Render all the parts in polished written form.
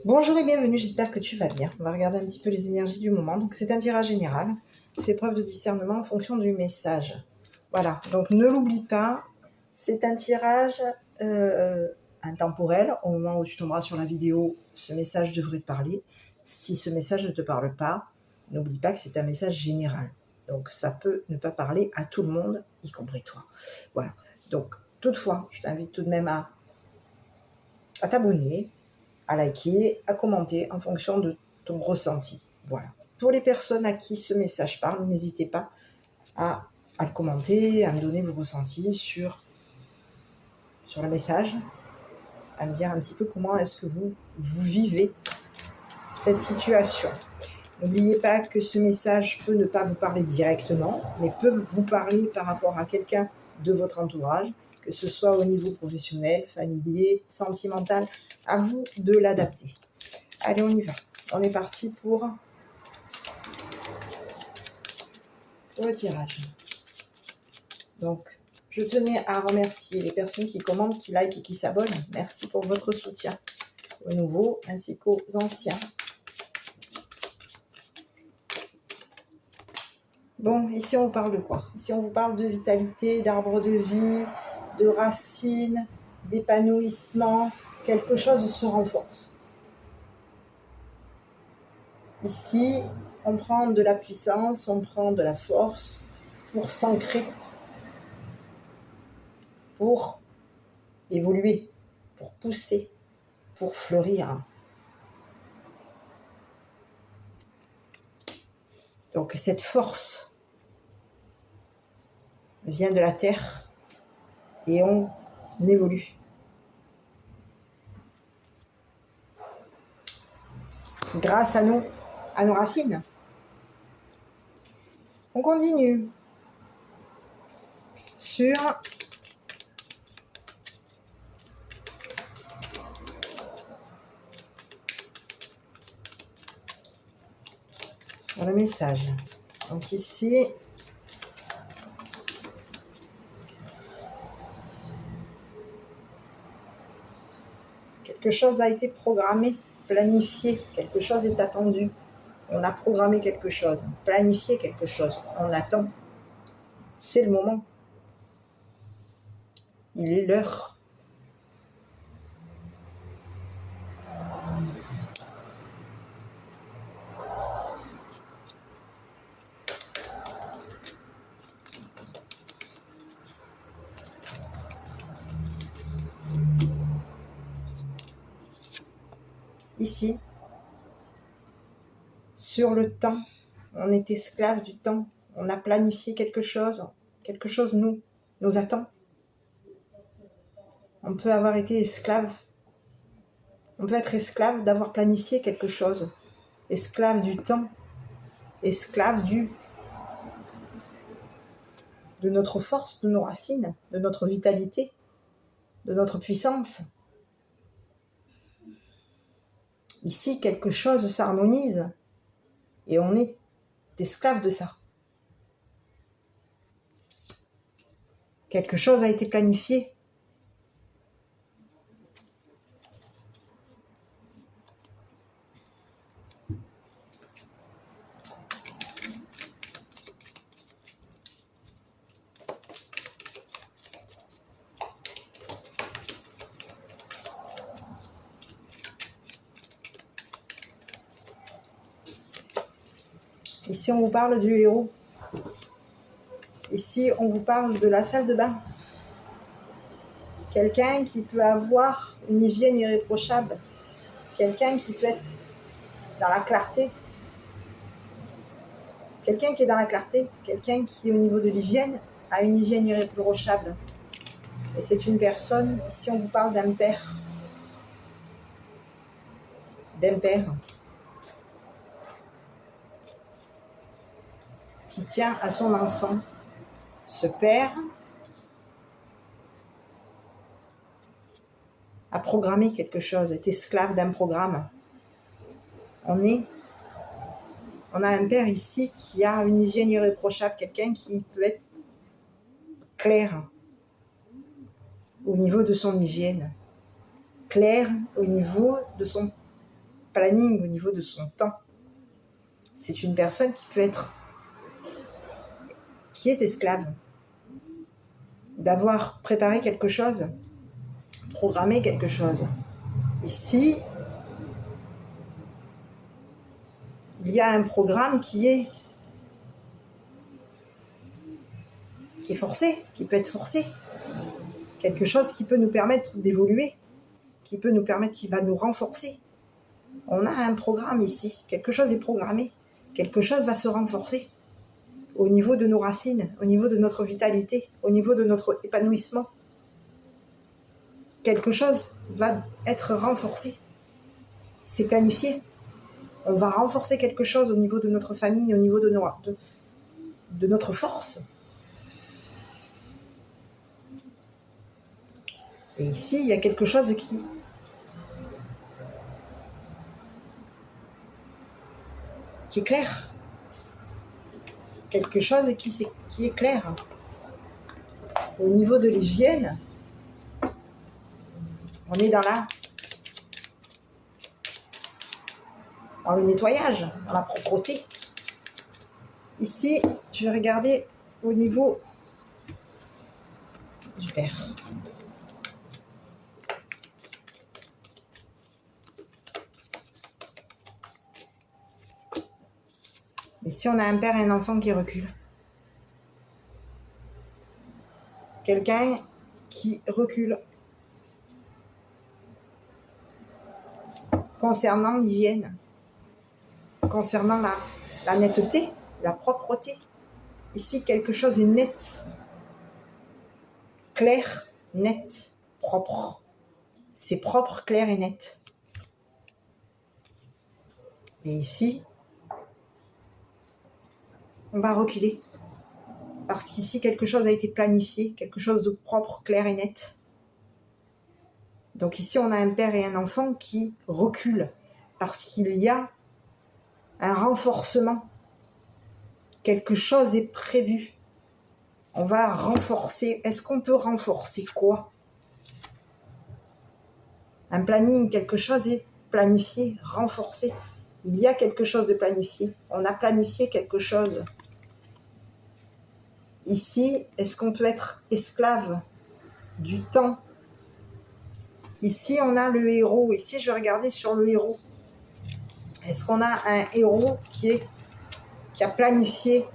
Bonjour et bienvenue, j'espère que tu vas bien. On va regarder un petit peu les énergies du moment. Donc c'est un tirage général. Fais preuve de discernement en fonction du message. Voilà, donc ne l'oublie pas, c'est un tirage intemporel. Au moment où tu tomberas sur la vidéo, ce message devrait te parler. Si ce message ne te parle pas, n'oublie pas que c'est un message général. Donc ça peut ne pas parler à tout le monde, y compris toi. Voilà, donc toutefois, je t'invite tout de même à t'abonner, à liker, à commenter en fonction de ton ressenti. Voilà. Pour les personnes à qui ce message parle, n'hésitez pas à le commenter, à me donner vos ressentis sur le message, à me dire un petit peu comment est-ce que vous vivez cette situation. N'oubliez pas que ce message peut ne pas vous parler directement, mais peut vous parler par rapport à quelqu'un de votre entourage, que ce soit au niveau professionnel, familier, sentimental. À vous de l'adapter. Allez, on y va. On est parti pour le tirage. Donc, je tenais à remercier les personnes qui commentent, qui likent et qui s'abonnent. Merci pour votre soutien, aux nouveaux ainsi qu'aux anciens. Bon, ici on vous parle de quoi? Ici on vous parle de vitalité, d'arbre de vie, de racines, d'épanouissement. Quelque chose se renforce. Ici, on prend de la puissance, on prend de la force pour s'ancrer, pour évoluer, pour pousser, pour fleurir. Donc cette force vient de la terre et on évolue. Grâce à nos racines. On continue sur le message. Donc ici, quelque chose a été programmé, planifié, quelque chose est attendu. On a programmé quelque chose, planifié quelque chose, on attend. C'est le moment. Il est l'heure. Ici, sur le temps, on est esclave du temps. On a planifié quelque chose nous attend. On peut avoir été esclave. On peut être esclave d'avoir planifié quelque chose. Esclave du temps. Esclave de notre force, de nos racines, de notre vitalité, de notre puissance. Ici, quelque chose s'harmonise et on est esclave de ça. Quelque chose a été planifié. Ici, on vous parle du héros. Ici, on vous parle de la salle de bain. Quelqu'un qui peut avoir une hygiène irréprochable. Quelqu'un qui peut être dans la clarté. Quelqu'un qui est dans la clarté. Quelqu'un qui, au niveau de l'hygiène, a une hygiène irréprochable. Et c'est une personne, ici on vous parle d'un père. D'un père. Qui tient à son enfant. Ce père a programmé quelque chose, est esclave d'un programme. On a un père ici qui a une hygiène irréprochable, quelqu'un qui peut être clair au niveau de son hygiène, clair au niveau de son planning, au niveau de son temps. C'est une personne qui est esclave. D'avoir préparé quelque chose, programmé quelque chose. Ici, il y a un programme qui est forcé, qui peut être forcé. Quelque chose qui peut nous permettre d'évoluer, qui va nous renforcer. On a un programme ici, quelque chose est programmé, quelque chose va se renforcer au niveau de nos racines, au niveau de notre vitalité, au niveau de notre épanouissement. Quelque chose va être renforcé. C'est planifié. On va renforcer quelque chose au niveau de notre famille, au niveau de notre force. Et ici, il y a quelque chose qui est clair. Quelque chose qui est clair. Au niveau de l'hygiène, on est dans le nettoyage, dans la propreté. Ici, je vais regarder au niveau du père. Mais si on a un père et un enfant qui reculent, quelqu'un qui recule concernant l'hygiène, concernant la netteté, la propreté. Ici, quelque chose est net, clair, net, propre. C'est propre, clair et net. Et ici, on va reculer. Parce qu'ici, quelque chose a été planifié, quelque chose de propre, clair et net. Donc ici, on a un père et un enfant qui reculent parce qu'il y a un renforcement. Quelque chose est prévu. On va renforcer. Est-ce qu'on peut renforcer quoi? Un planning, quelque chose est planifié, renforcé. Il y a quelque chose de planifié. On a planifié quelque chose. Ici, est-ce qu'on peut être esclave du temps? Ici, on a le héros. Ici, je vais regarder sur le héros. Est-ce qu'on a un héros qui a planifié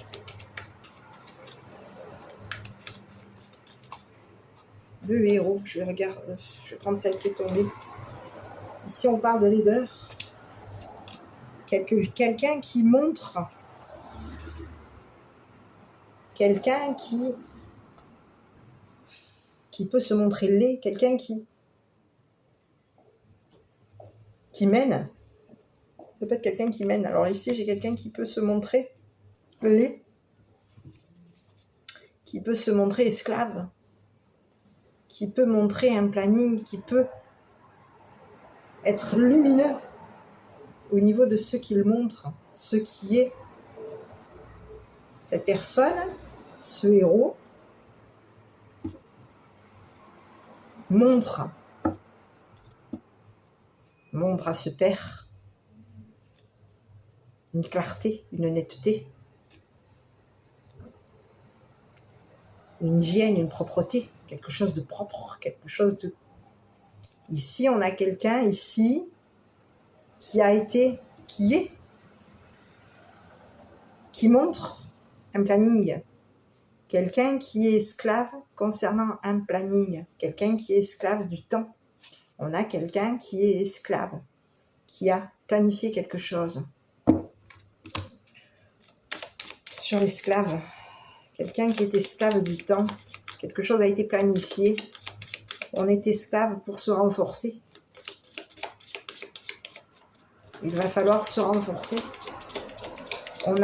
le héros? Je vais prendre celle qui est tombée. Ici, on parle de leader. Quelqu'un qui montre, quelqu'un qui peut se montrer laid, quelqu'un qui mène. Ça peut être quelqu'un qui mène. Alors ici, j'ai quelqu'un qui peut se montrer laid, qui peut se montrer esclave, qui peut montrer un planning, qui peut être lumineux au niveau de ce qu'il montre, ce qui est cette personne, ce héros, montre à ce père une clarté, une netteté, une hygiène, une propreté, quelque chose de propre, quelque chose de... Ici, on a quelqu'un ici qui montre un planning. Quelqu'un qui est esclave concernant un planning. Quelqu'un qui est esclave du temps. On a quelqu'un qui est esclave, qui a planifié quelque chose. Sur l'esclave, quelqu'un qui est esclave du temps. Quelque chose a été planifié. On est esclave pour se renforcer. Il va falloir se renforcer. On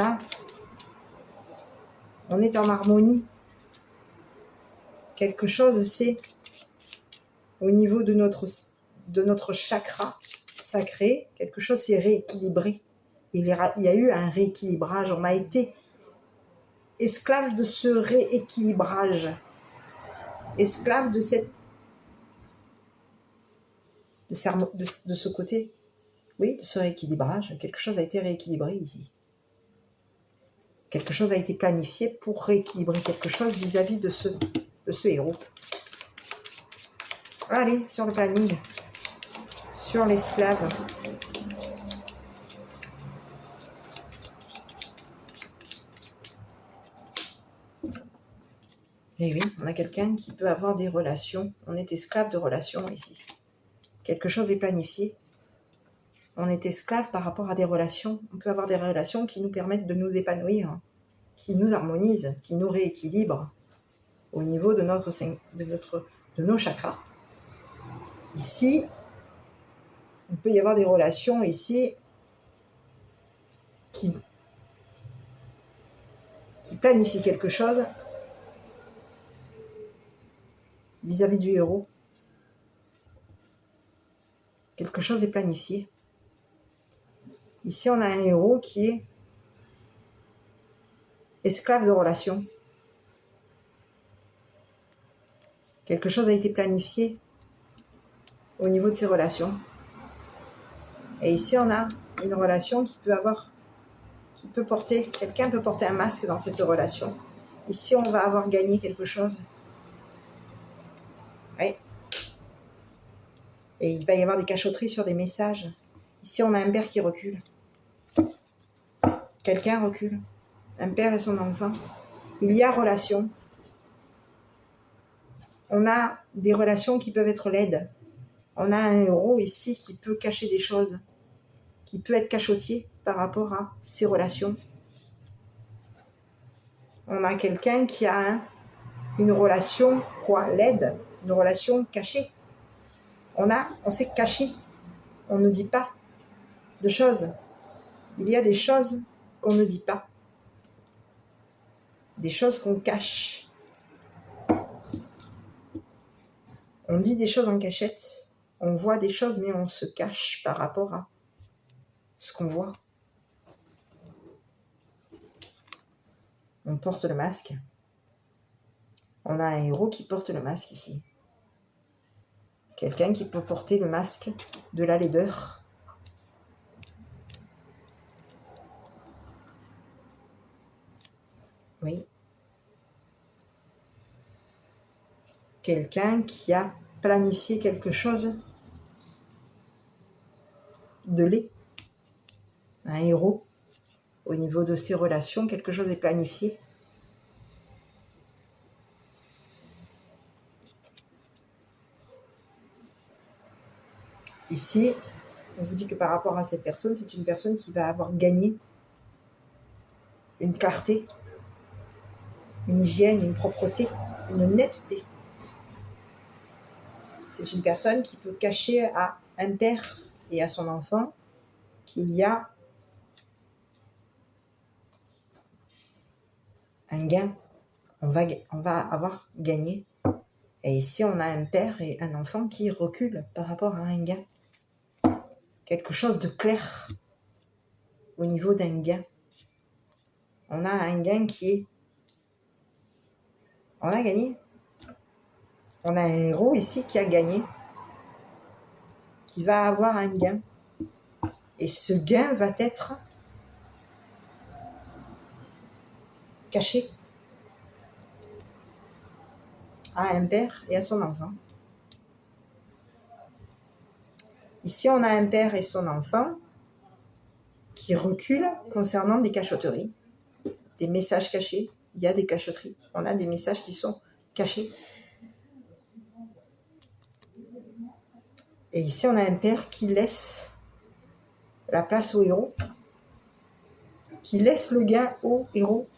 est en harmonie. Quelque chose, c'est au niveau de notre chakra sacré, quelque chose s'est rééquilibré. Il y a eu un rééquilibrage. On a été esclave de ce rééquilibrage. Esclave de ce côté Oui, de ce rééquilibrage. Quelque chose a été rééquilibré ici. Quelque chose a été planifié pour rééquilibrer quelque chose vis-à-vis de ce héros. Allez, sur le planning. Sur l'esclave. Et oui, on a quelqu'un qui peut avoir des relations. On est esclave de relations ici. Quelque chose est planifié. On est esclave par rapport à des relations. On peut avoir des relations qui nous permettent de nous épanouir, qui nous harmonisent, qui nous rééquilibrent au niveau de nos chakras. Ici, il peut y avoir des relations ici qui planifient quelque chose vis-à-vis du héros. Quelque chose est planifié. Ici, on a un héros qui est esclave de relations. Quelque chose a été planifié au niveau de ses relations. Et ici, on a une relation quelqu'un peut porter un masque dans cette relation. Ici, on va avoir gagné quelque chose. Ouais. Et il va y avoir des cachotteries sur des messages. Ici, on a un père qui recule. Quelqu'un recule. Un père et son enfant. Il y a relation. On a des relations qui peuvent être laides. On a un héros ici qui peut cacher des choses, qui peut être cachotier par rapport à ses relations. On a quelqu'un qui a une relation, laide, une relation cachée. On s'est caché, on ne dit pas de choses. Il y a des choses qu'on ne dit pas, des choses qu'on cache. On dit des choses en cachette, on voit des choses, mais on se cache par rapport à ce qu'on voit. On porte le masque. On a un héros qui porte le masque ici. Quelqu'un qui peut porter le masque de la laideur. Oui. Quelqu'un qui a planifié quelque chose de laid. Un héros. Au niveau de ses relations, quelque chose est planifié. Ici, on vous dit que par rapport à cette personne, c'est une personne qui va avoir gagné une clarté, une hygiène, une propreté, une netteté. C'est une personne qui peut cacher à un père et à son enfant qu'il y a un gain. On va avoir gagné. Et ici, on a un père et un enfant qui reculent par rapport à un gain. Quelque chose de clair au niveau d'un gain. On a un gain qui est... On a gagné. On a un héros ici qui a gagné, qui va avoir un gain. Et ce gain va être caché à un père et à son enfant. Ici, on a un père et son enfant qui reculent concernant des cachotteries, des messages cachés. Il y a des cachotteries. On a des messages qui sont cachés. Et ici, on a un père qui laisse la place au héros, qui laisse le gain au héros.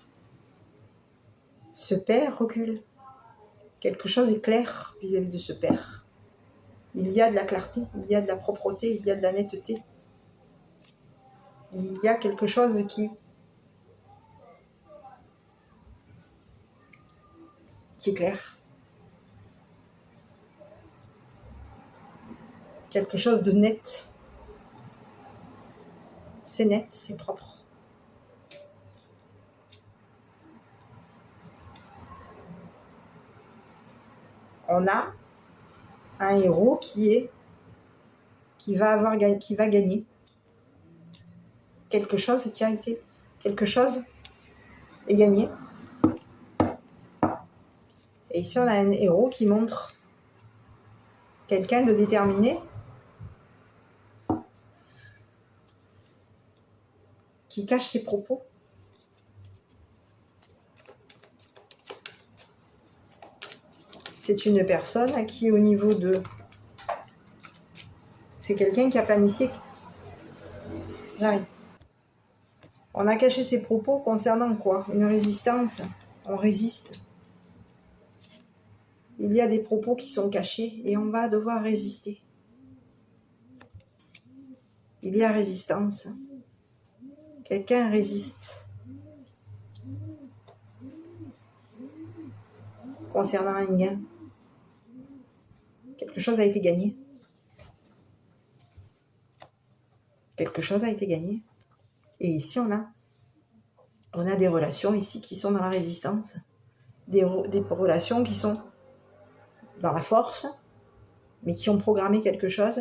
Ce père recule. Quelque chose est clair vis-à-vis de ce père. Il y a de la clarté, il y a de la propreté, il y a de la netteté. Il y a quelque chose qui est clair. Quelque chose de net. C'est net, c'est propre. On a un héros qui va gagner. quelque chose qui a été, quelque chose est gagné. Et ici, on a un héros qui montre quelqu'un de déterminé, qui cache ses propos. C'est une personne qui, au niveau de... C'est quelqu'un qui a planifié. J'arrive. On a caché ses propos concernant quoi? Une résistance. On résiste. Il y a des propos qui sont cachés et on va devoir résister. Il y a résistance. Quelqu'un résiste. Concernant un gain. Quelque chose a été gagné. Quelque chose a été gagné. Et ici, on a des relations ici qui sont dans la résistance. Des relations qui sont dans la force, mais qui ont programmé quelque chose,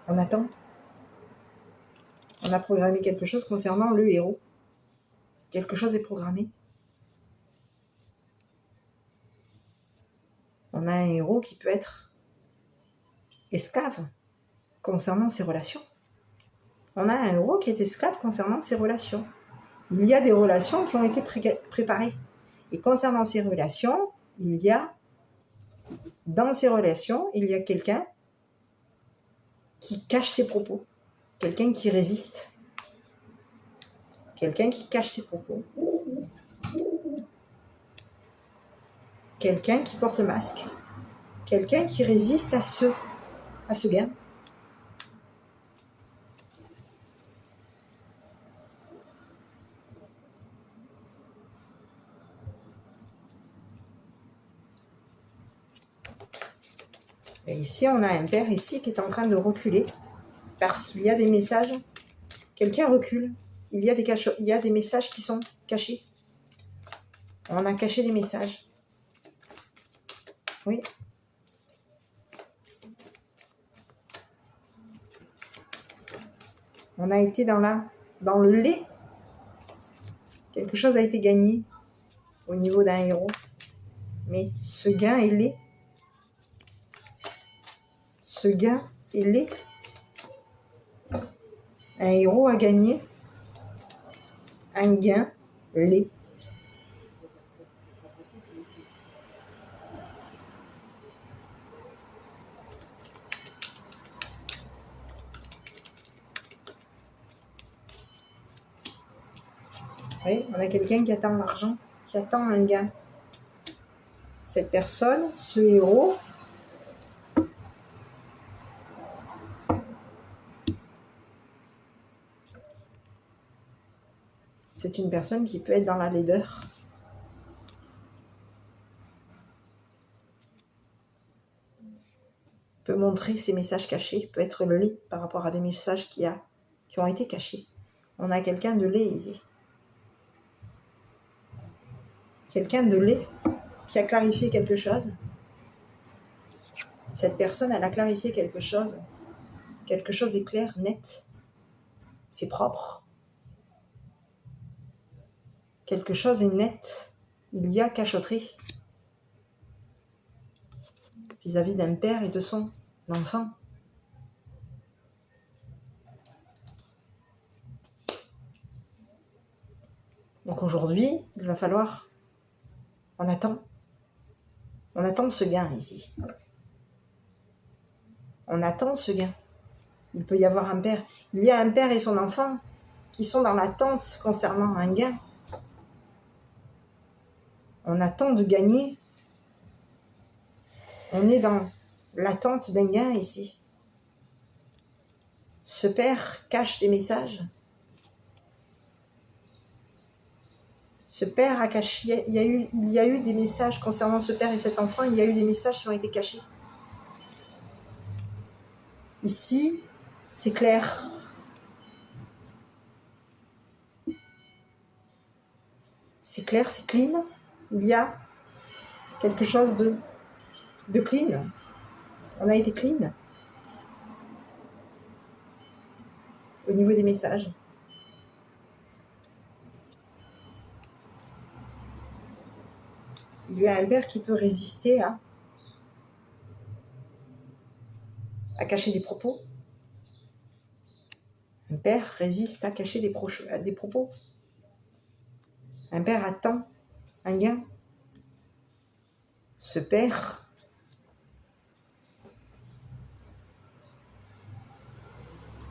On attend. On a programmé quelque chose concernant le héros. Quelque chose est programmé. On a un héros qui peut être esclave concernant ses relations. On a un héros qui est esclave concernant ses relations. Il y a des relations qui ont été préparées. Et concernant ces relations, dans ces relations, il y a quelqu'un qui cache ses propos. Quelqu'un qui résiste. Quelqu'un qui cache ses propos. Quelqu'un qui porte le masque. Quelqu'un qui résiste à ce gain. Et ici, on a un père ici qui est en train de reculer parce qu'il y a des messages. Quelqu'un recule. Il y a des messages qui sont cachés. On a caché des messages. Oui. On a été dans le lait. Quelque chose a été gagné au niveau d'un héros. Mais ce gain est laid. Ce gain est laid. Un héros a gagné un gain laid. Oui, on a quelqu'un qui attend l'argent, qui attend un gain. Cette personne, ce héros, c'est une personne qui peut être dans la laideur. Peut montrer ses messages cachés, peut être laid par rapport à des messages qui ont été cachés. On a quelqu'un de laid ici. Quelqu'un de laid qui a clarifié quelque chose. Cette personne, elle a clarifié quelque chose. Quelque chose est clair, net. C'est propre. Quelque chose est net. Il y a cachotterie vis-à-vis d'un père et de son enfant. Donc aujourd'hui, il va falloir... On attend ce gain ici. On attend ce gain. Il peut y avoir un père. Il y a un père et son enfant qui sont dans l'attente concernant un gain. On attend de gagner. On est dans l'attente d'un gain ici. Ce père cache des messages. Ce père a caché, il y a eu des messages concernant ce père et cet enfant, il y a eu des messages qui ont été cachés. Ici, c'est clair. C'est clair, c'est clean. Il y a quelque chose de de clean. On a été clean au niveau des messages. Il y a un père qui peut résister à cacher des propos. Un père résiste à cacher des propos. Un père attend un gain. Ce père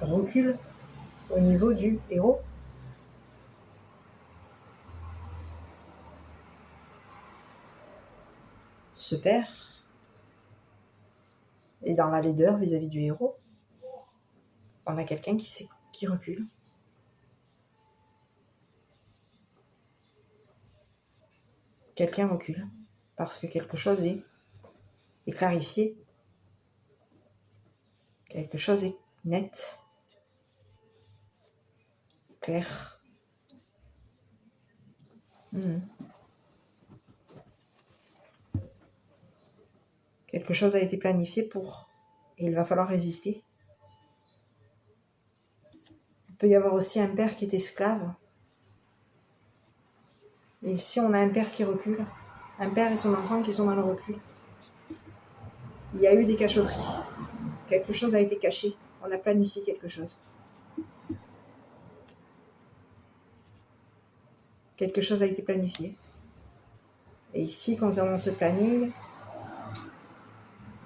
recule au niveau du héros. Ce père est dans la laideur vis-à-vis du héros. On a quelqu'un qui recule. Quelqu'un recule parce que quelque chose est clarifié. Quelque chose est net, clair. Quelque chose a été planifié et il va falloir résister. Il peut y avoir aussi un père qui est esclave. Et ici, on a un père qui recule. Un père et son enfant qui sont dans le recul. Il y a eu des cachotteries. Quelque chose a été caché. On a planifié quelque chose. Quelque chose a été planifié. Et ici, concernant ce planning,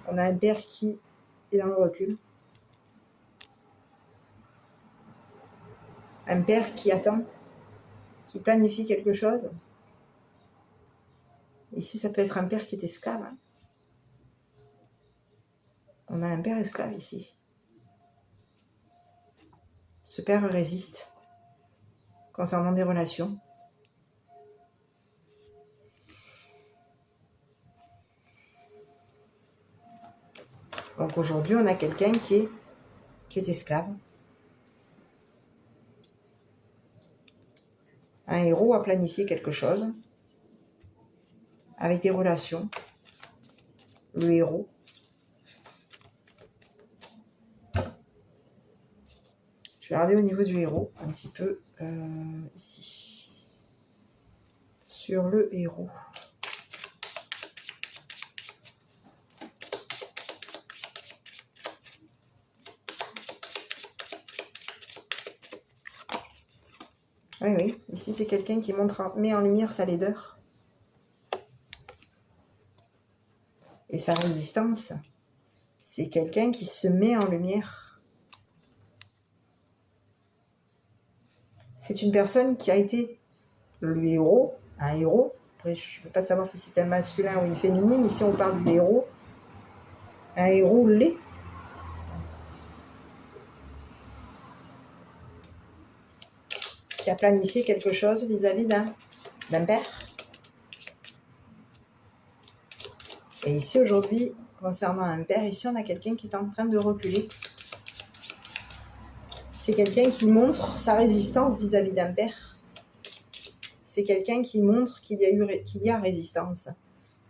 on a un père qui est dans le recul. Un père qui attend, qui planifie quelque chose. Ici, ça peut être un père qui est esclave. On a un père esclave ici. Ce père résiste concernant des relations. Donc aujourd'hui, on a quelqu'un qui est esclave. Un héros a planifié quelque chose avec des relations. Le héros. Je vais regarder au niveau du héros un petit peu ici. Sur le héros. Oui. Ici, c'est quelqu'un qui met en lumière sa laideur. Et sa résistance. C'est quelqu'un qui se met en lumière. C'est une personne qui a été le héros, un héros. Après, je ne peux pas savoir si c'est un masculin ou une féminine. Ici, on parle du héros. Un héros laid. Qui a planifié quelque chose vis-à-vis d'un père. Et ici, aujourd'hui, concernant un père, ici, on a quelqu'un qui est en train de reculer. C'est quelqu'un qui montre sa résistance vis-à-vis d'un père. C'est quelqu'un qui montre qu'il y a résistance.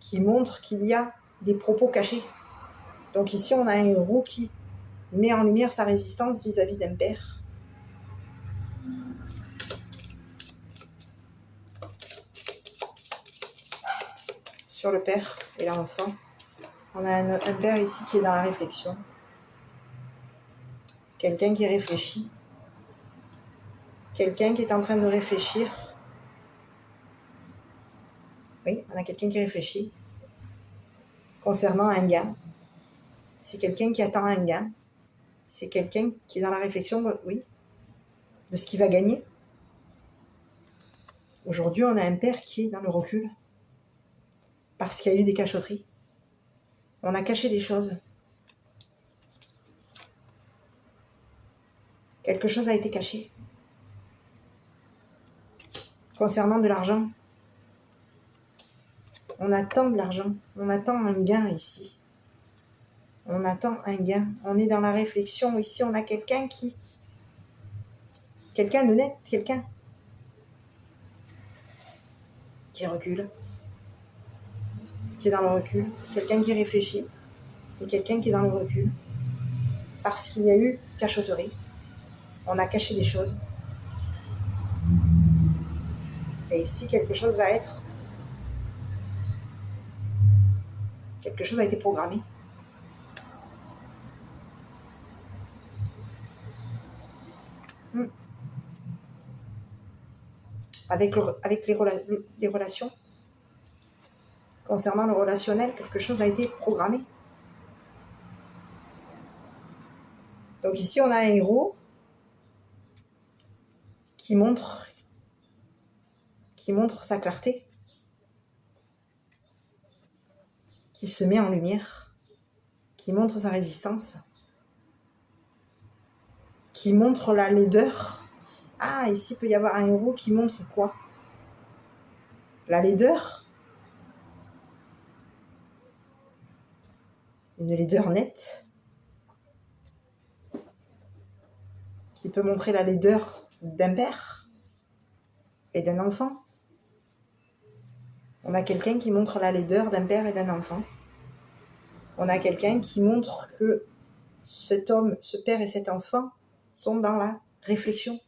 Qui montre qu'il y a des propos cachés. Donc ici, on a un héros qui met en lumière sa résistance vis-à-vis d'un père. Sur le père et l'enfant. On a un père ici qui est dans la réflexion. Quelqu'un qui réfléchit. Quelqu'un qui est en train de réfléchir. Oui, on a quelqu'un qui réfléchit. Concernant un gain. C'est quelqu'un qui attend un gain. C'est quelqu'un qui est dans la réflexion, oui, de ce qu'il va gagner. Aujourd'hui, on a un père qui est dans le recul. Parce qu'il y a eu des cachotteries. On a caché des choses. Quelque chose a été caché. Concernant de l'argent. On attend de l'argent. On attend un gain ici. On attend un gain. On est dans la réflexion. Ici, on a quelqu'un d'honnête. Quelqu'un qui recule. qui est dans le recul, quelqu'un qui réfléchit, et quelqu'un qui est dans le recul, parce qu'il y a eu cachotterie. On a caché des choses. Et ici, quelque chose va être... Quelque chose a été programmé. Avec les relations, concernant le relationnel, quelque chose a été programmé. Donc ici, on a un héros qui montre sa clarté, qui se met en lumière, qui montre sa résistance, qui montre la laideur. Ah, ici, il peut y avoir un héros qui montre quoi? La laideur. Une laideur nette, qui peut montrer la laideur d'un père et d'un enfant. On a quelqu'un qui montre la laideur d'un père et d'un enfant. On a quelqu'un qui montre que cet homme, ce père et cet enfant sont dans la réflexion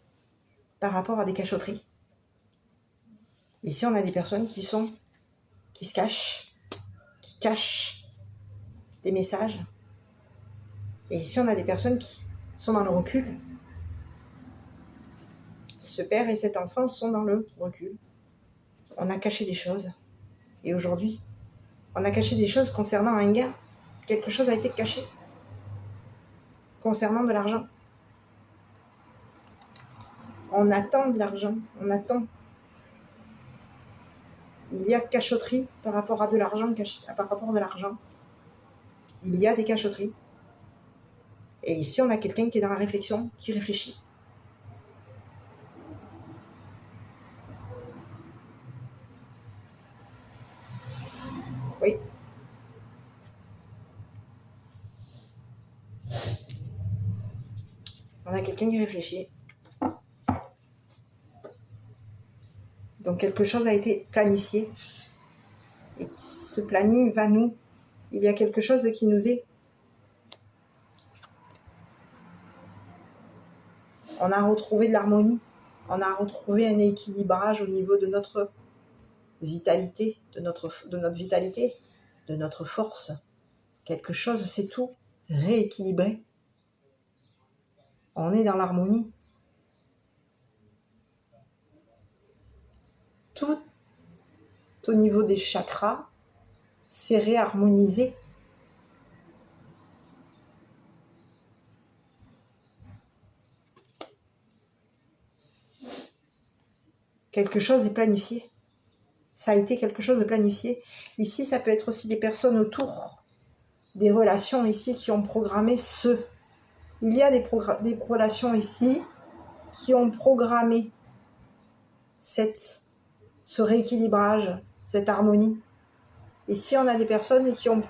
par rapport à des cachotteries. Ici, on a des personnes qui se cachent, qui cachent des messages. Et ici, on a des personnes qui sont dans le recul. Ce père et cet enfant sont dans le recul. On a caché des choses. Et aujourd'hui, on a caché des choses concernant un gars. Quelque chose a été caché concernant de l'argent. On attend de l'argent. On attend. Il y a cachotterie par rapport à de l'argent. Par rapport à de l'argent. Il y a des cachotteries. Et ici, on a quelqu'un qui est dans la réflexion, qui réfléchit. Oui. On a quelqu'un qui réfléchit. Donc quelque chose a été planifié. Et ce planning va nous... Il y a quelque chose qui nous est... On a retrouvé de l'harmonie. On a retrouvé un équilibrage au niveau de notre vitalité, de notre vitalité, de notre force. Quelque chose, c'est tout rééquilibré. On est dans l'harmonie. Tout au niveau des chakras, c'est réharmonisé. Quelque chose est planifié. Ça a été quelque chose de planifié. Ici, ça peut être aussi des personnes autour, des relations ici qui ont programmé ce. Il y a des relations ici qui ont programmé ce rééquilibrage, cette harmonie. Ici, on a des personnes qui ont,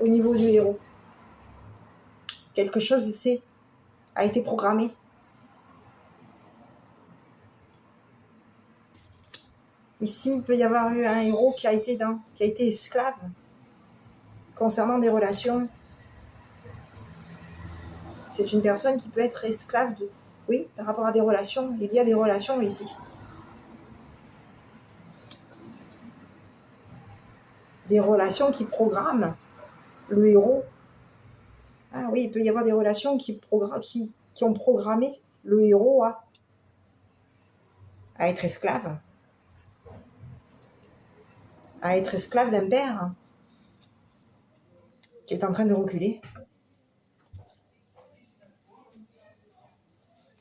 au niveau du héros, quelque chose ici a été programmé. Ici, il peut y avoir eu un héros qui a été esclave concernant des relations. C'est une personne qui peut être esclave de... Oui, par rapport à des relations. Il y a des relations ici. Des relations qui programment le héros. Ah oui, il peut y avoir des relations qui ont programmé le héros à être esclave. À être esclave d'un père qui est en train de reculer.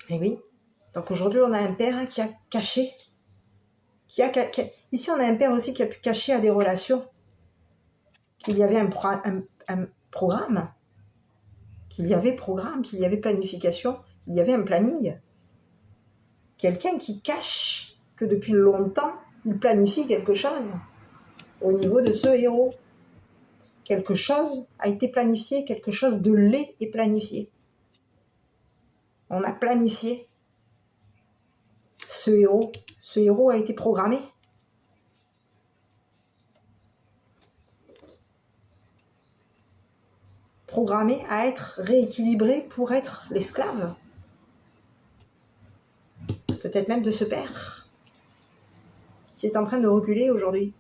Et oui. Donc aujourd'hui, on a un père qui a caché. Ici, on a un père aussi qui a pu cacher à des relations qu'il y avait un programme, qu'il y avait planification, qu'il y avait un planning. Quelqu'un qui cache que depuis longtemps, il planifie quelque chose au niveau de ce héros. Quelque chose a été planifié, quelque chose de laid est planifié. On a planifié ce héros. Ce héros a été programmé. programmé à être rééquilibré pour être l'esclave, peut-être même de ce père, qui est en train de reculer aujourd'hui.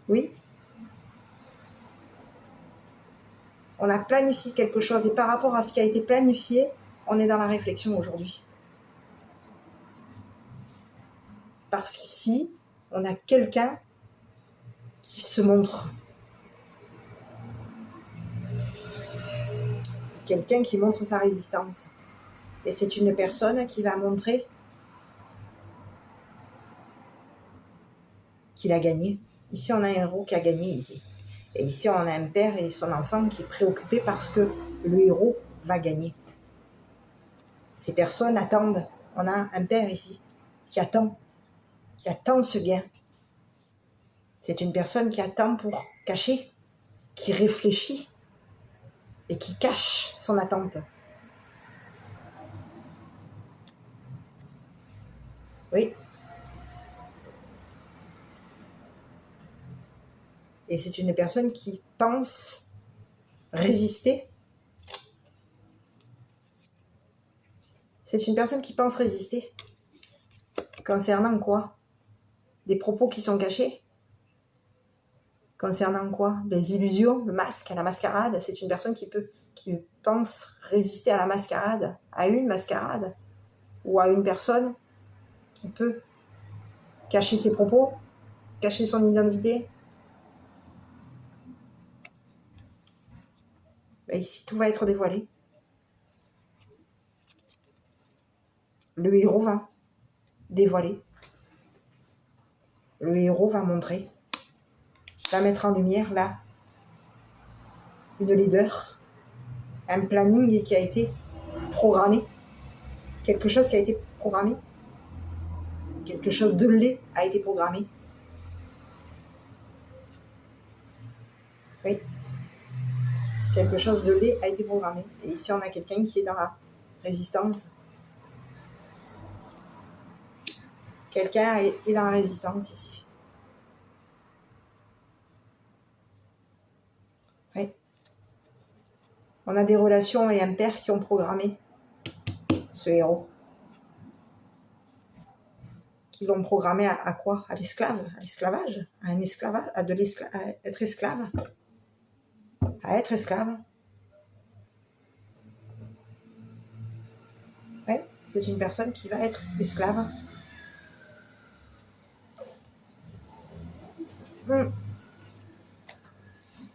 Oui. On a planifié quelque chose et par rapport à ce qui a été planifié, on est dans la réflexion aujourd'hui. Parce qu'ici, on a quelqu'un qui se montre. Quelqu'un qui montre sa résistance. Et c'est une personne qui va montrer qu'il a gagné. Ici, on a un héros qui a gagné ici. Et ici, on a un père et son enfant qui est préoccupé parce que le héros va gagner. Ces personnes attendent. On a un père ici qui attend ce gain. C'est une personne qui attend pour cacher, qui réfléchit et qui cache son attente. Oui. Et c'est une personne qui pense résister. C'est une personne qui pense résister. Concernant quoi? Des propos qui sont cachés? Concernant quoi? Les illusions, le masque, la mascarade. C'est une personne qui pense résister à la mascarade, à une mascarade, ou à une personne qui peut cacher ses propos, cacher son identité. Et ici, tout va être dévoilé. Le héros va dévoiler. Le héros va montrer, va mettre en lumière là une leader, un planning qui a été programmé, quelque chose qui a été programmé, quelque chose de laid a été programmé. Oui, quelque chose de laid a été programmé. Et ici, on a quelqu'un qui est dans la résistance. Quelqu'un est dans la résistance ici. Oui. On a des relations et un père qui ont programmé ce héros. Qui l'ont programmé à quoi? À l'esclave, à l'esclavage, à un esclavage, à être esclave. À être esclave. Oui, c'est une personne qui va être esclave.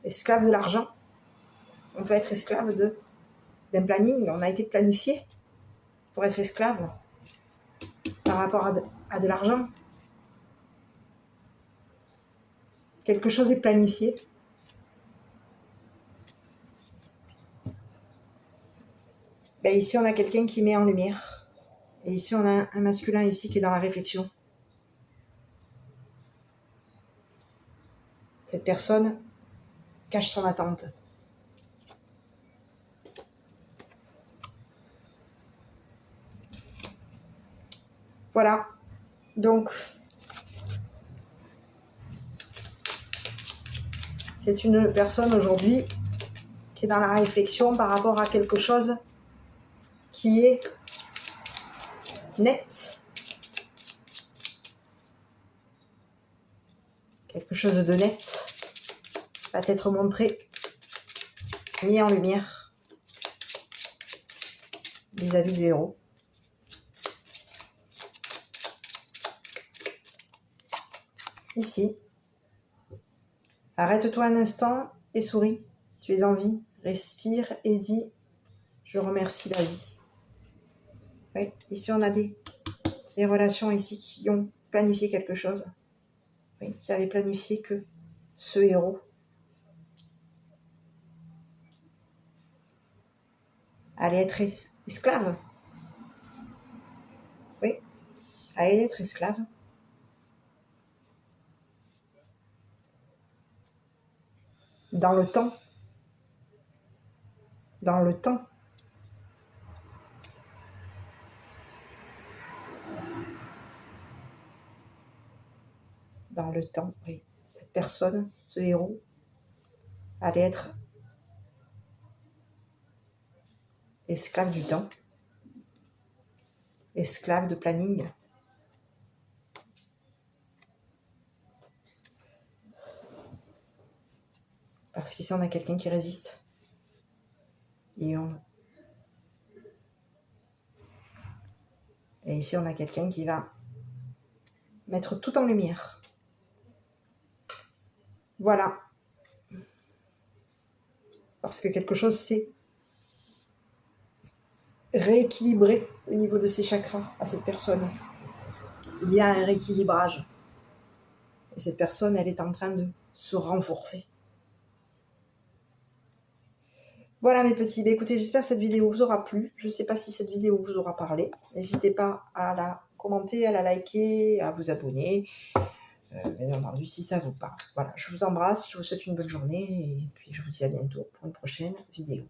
Esclave de l'argent. On peut être esclave d'un planning. On a été planifié pour être esclave par rapport à de l'argent. Quelque chose est planifié. Ben ici, on a quelqu'un qui met en lumière. Et ici, on a un masculin ici qui est dans la réflexion. Cette personne cache son attente. Voilà. Donc, c'est une personne aujourd'hui qui est dans la réflexion par rapport à quelque chose qui est net. Quelque chose de net va être montré, mis en lumière vis-à-vis du héros. Ici, arrête-toi un instant et souris. Tu es en vie, respire et dis « Je remercie la vie ». Oui, ici on a des relations ici qui ont planifié quelque chose. Oui, qui avaient planifié que ce héros allait être esclave. Oui, allait être esclave. Dans le temps. Dans le temps. Dans le temps, oui. Cette personne, ce héros, allez être esclave du temps, esclave de planning. Parce qu'ici, on a quelqu'un qui résiste. Et ici, on a quelqu'un qui va mettre tout en lumière. Voilà. Parce que quelque chose s'est rééquilibré au niveau de ses chakras à cette personne. Il y a un rééquilibrage. Et cette personne, elle est en train de se renforcer. Voilà mes petits, écoutez, j'espère que cette vidéo vous aura plu. Je ne sais pas si cette vidéo vous aura parlé. N'hésitez pas à la commenter, à la liker, à vous abonner. Bien entendu, si ça vous parle. Voilà, je vous embrasse, je vous souhaite une bonne journée et puis je vous dis à bientôt pour une prochaine vidéo.